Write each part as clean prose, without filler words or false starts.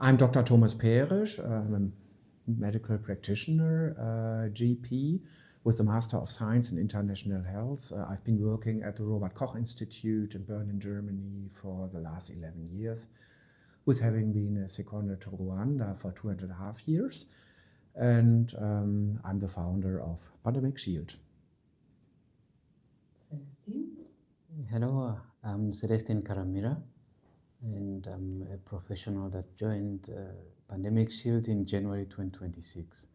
I'm Dr. Thomas PAERISCH. I'm a medical practitioner, GP, with a Master of Science in International Health. I've been working at the Robert Koch Institute in Berlin, Germany for the last 11 years, with having been seconded to Rwanda for 2.5 years. And I'm the founder of Pandemic Shield. Celestin? Hello, I'm Celestin KARAMIRA, and I'm a professional that joined Pandemic Shield in January 2026.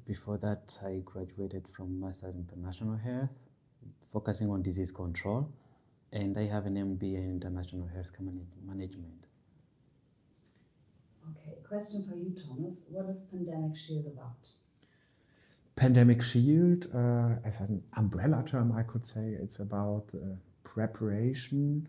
Before that, I graduated from Master in International Health, focusing on disease control, and I have an MBA in International Health Management. Okay, question for you, Thomas. What is Pandemic Shield about? Pandemic Shield, as an umbrella term, I could say, it's about preparation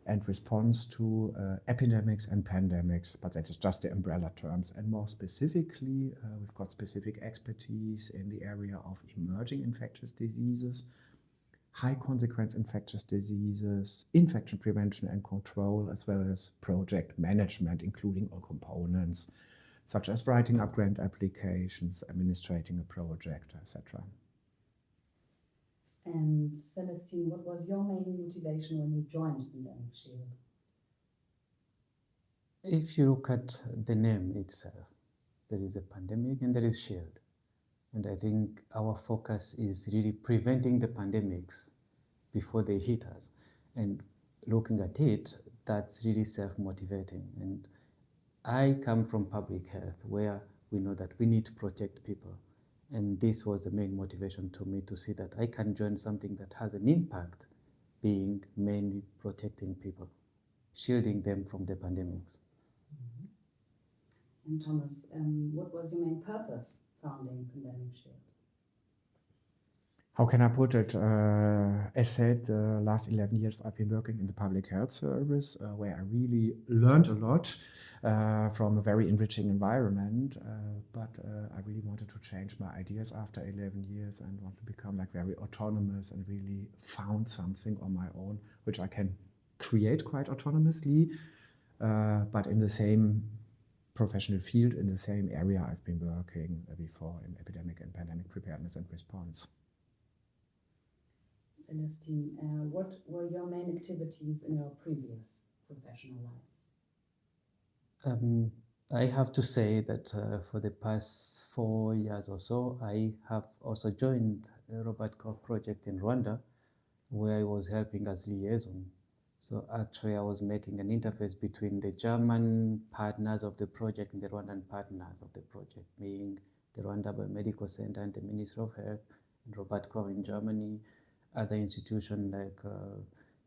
and response to epidemics and pandemics, but that is just the umbrella terms. And more specifically, we've got specific expertise in the area of emerging infectious diseases, high consequence infectious diseases, infection prevention and control, as well as project management, including all components, such as writing up grant applications, administrating a project, etc. And Celestin, what was your main motivation when you joined Pandemic Shield? If you look at the name itself, there is a pandemic and there is shield. And I think our focus is really preventing the pandemics before they hit us. And looking at it, that's really self-motivating. And I come from public health, where we know that we need to protect people. And this was the main motivation to me, to see that I can join something that has an impact, being mainly protecting people, shielding them from the pandemics. Mm-hmm. And Thomas, what was your main purpose founding Pandemic Shield? How can I put it? As said, the last 11 years I've been working in the public health service, where I really learned a lot from a very enriching environment. But I really wanted to change my ideas after 11 years and want to become like very autonomous and really found something on my own, which I can create quite autonomously, but in the same professional field, in the same area I've been working before in epidemic and pandemic preparedness and response. Celestin, what were your main activities in your previous professional life? I have to say that for the past 4 years or so, I have also joined a Robert Koch project in Rwanda, where I was helping as liaison. So actually I was making an interface between the German partners of the project and the Rwandan partners of the project, being the Rwanda Biomedical Center and the Ministry of Health, and Robert Koch in Germany, other institutions like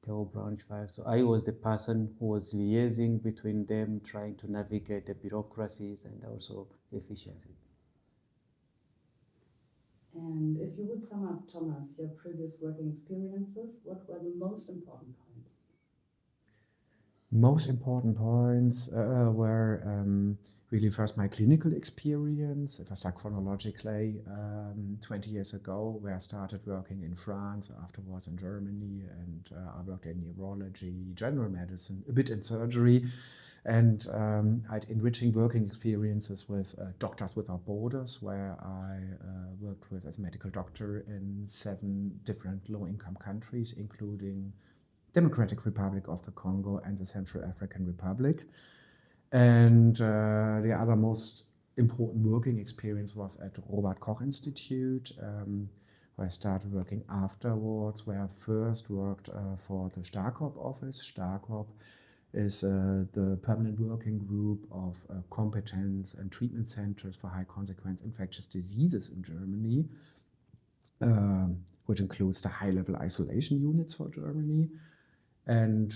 Theo Braunschweig. So I was the person who was liaising between them, trying to navigate the bureaucracies and also the efficiency. And if you would sum up, Thomas, your previous working experiences, what were the most important points? Most important points were really first my clinical experience. If I start chronologically, 20 years ago, where I started working in France, afterwards in Germany, and I worked in neurology, general medicine, a bit in surgery, and I had enriching working experiences with Doctors Without Borders, where I worked with as a medical doctor in 7 different low-income countries, including Democratic Republic of the Congo and the Central African Republic. And the other most important working experience was at Robert Koch Institute, where I started working afterwards, where I first worked for the STARKOP office. STARKOP is the permanent working group of competence and treatment centers for high consequence infectious diseases in Germany, which includes the high-level isolation units for Germany. And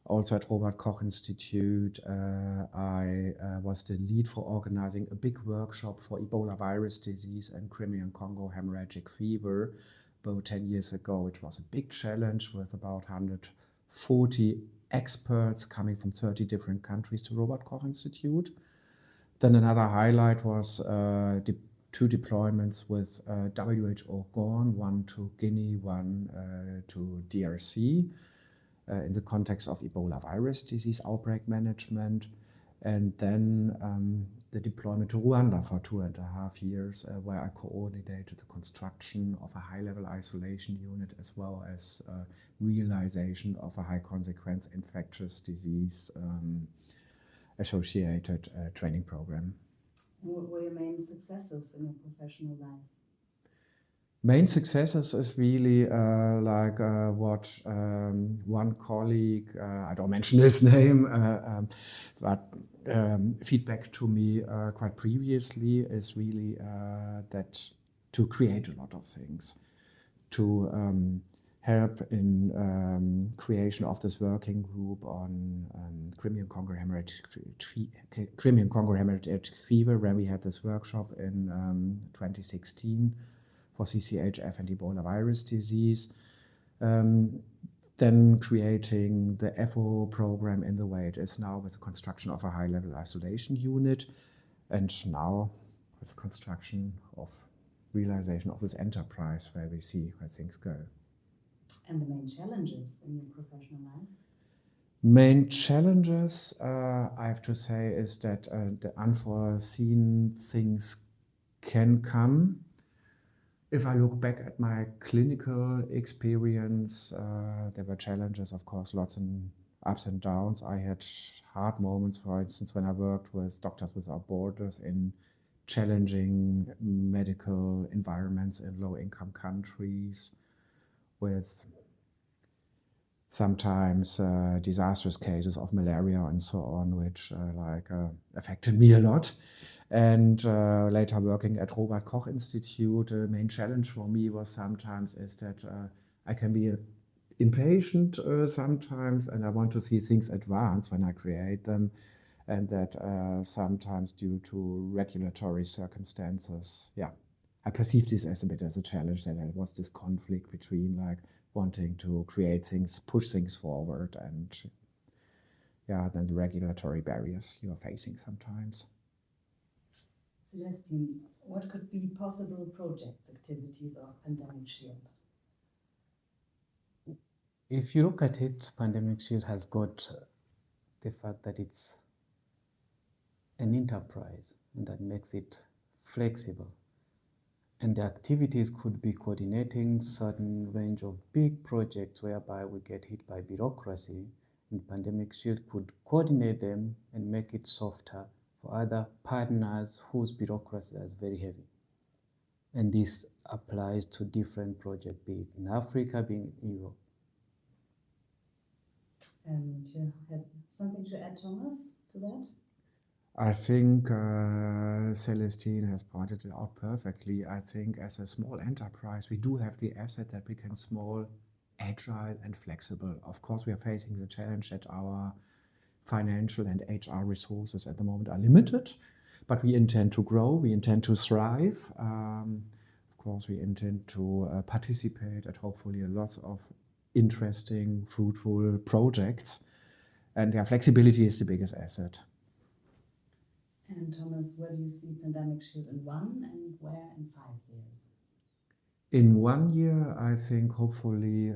also at Robert Koch Institute, I was the lead for organizing a big workshop for Ebola virus disease and Crimean Congo hemorrhagic fever about 10 years ago. It was a big challenge with about 140 experts coming from 30 different countries to Robert Koch Institute. Then another highlight was 2 deployments with WHO GORN, one to Guinea, one to DRC. In the context of Ebola virus disease outbreak management. And then the deployment to Rwanda for 2.5 years, where I coordinated the construction of a high-level isolation unit as well as realization of a high-consequence infectious disease associated training program. And what were your main successes in your professional life? Main successes is really what one colleague, I don't mention his name, but feedback to me quite previously is really that to create a lot of things, to help in creation of this working group on Crimean-Congo hemorrhagic fever, where we had this workshop in 2016 for CCHF and Ebola virus disease. Then creating the FO program in the way it is now with the construction of a high-level isolation unit, and now with the construction of realization of this enterprise where we see where things go. And the main challenges in your professional life? Main challenges, I have to say, is that the unforeseen things can come. If I look back at my clinical experience, there were challenges, of course, lots of ups and downs. I had hard moments, for instance, when I worked with Doctors Without Borders in challenging medical environments in low-income countries, with sometimes disastrous cases of malaria and so on, which affected me a lot. And later working at Robert Koch Institute, the main challenge for me was sometimes is that I can be impatient sometimes, and I want to see things advance when I create them, and that sometimes due to regulatory circumstances, I perceive this as a bit as a challenge, that there was this conflict between like wanting to create things, push things forward, and then the regulatory barriers you are facing sometimes. Celestin, what could be possible project activities of Pandemic Shield? If you look at it, Pandemic Shield has got the fact that it's an enterprise, and that makes it flexible. And the activities could be coordinating certain range of big projects whereby we get hit by bureaucracy, and Pandemic Shield could coordinate them and make it softer for other partners whose bureaucracy is very heavy. And this applies to different projects, be it in Africa, be it in Europe. And you have something to add, Thomas, to that? I think Celestin has pointed it out perfectly. I think as a small enterprise, we do have the asset that we can small, agile and flexible. Of course, we are facing the challenge that our financial and HR resources at the moment are limited, but we intend to grow, we intend to thrive. Of course, we intend to participate at hopefully lots of interesting, fruitful projects. And flexibility is the biggest asset. And Thomas, where do you see Pandemic Shield in 1 and where in 5 years? In 1 year, I think hopefully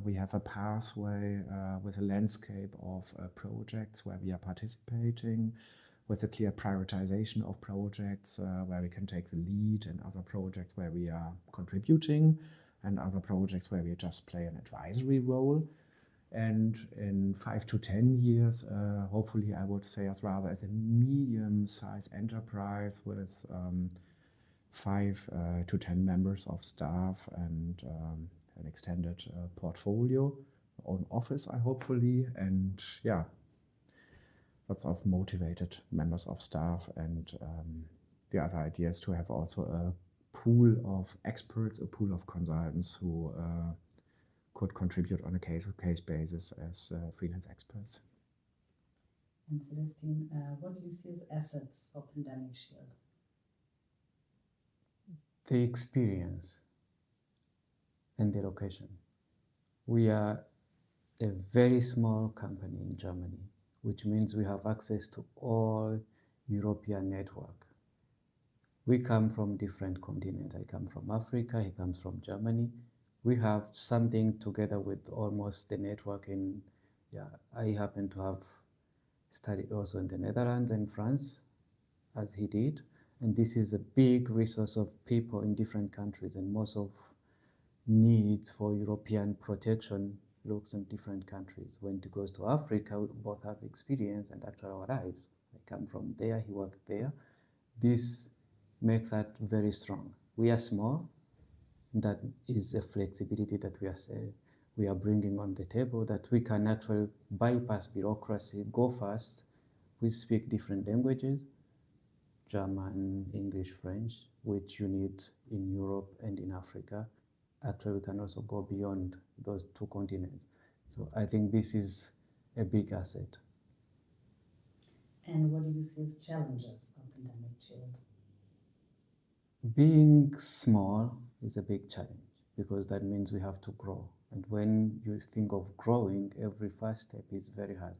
we have a pathway with a landscape of projects where we are participating, with a clear prioritization of projects where we can take the lead, and other projects where we are contributing, and other projects where we just play an advisory role. And in 5 to 10 years, hopefully I would say as rather as a medium-sized enterprise with 5 to 10 members of staff and an extended portfolio, own office, I hopefully, and lots of motivated members of staff. And the other idea is to have also a pool of experts, a pool of consultants who could contribute on a case-to-case basis as freelance experts. And Celestin, what do you see as assets for Pandemic Shield? The experience and the location. We are a very small company in Germany, which means we have access to all European network. We come from different continents. I come from Africa, he comes from Germany. We have something together with almost the network in, I happen to have studied also in the Netherlands and France, as he did. And this is a big resource of people in different countries, and most of needs for European protection looks in different countries. When it goes to Africa, we both have experience and actually our lives. I come from there, he worked there. This makes that very strong. We are small. That is a flexibility that we are bringing on the table, that we can actually bypass bureaucracy, go fast. We speak different languages, German, English, French, which you need in Europe and in Africa. Actually, we can also go beyond those two continents. So I think this is a big asset. And what do you see as challenges of Pandemic Shield? Being small is a big challenge because that means we have to grow. And when you think of growing, every first step is very hard.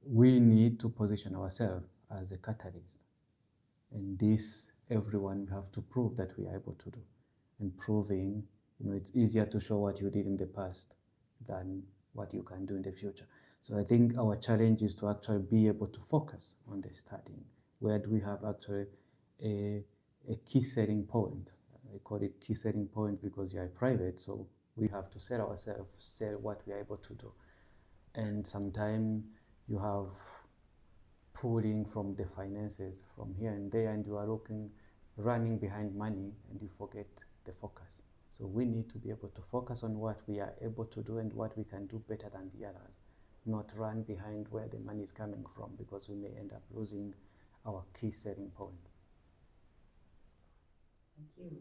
We need to position ourselves as a catalyst. And this, everyone have to prove that we are able to do. And proving, it's easier to show what you did in the past than what you can do in the future. So I think our challenge is to actually be able to focus on the starting. Where do we have actually a key setting point? I call it key setting point because you are private, so we have to set ourselves, say what we are able to do. And sometimes you have pulling from the finances from here and there, and you are running behind money, and you forget the focus. So we need to be able to focus on what we are able to do and what we can do better than the others, not run behind where the money is coming from, because we may end up losing our key setting point. Thank you.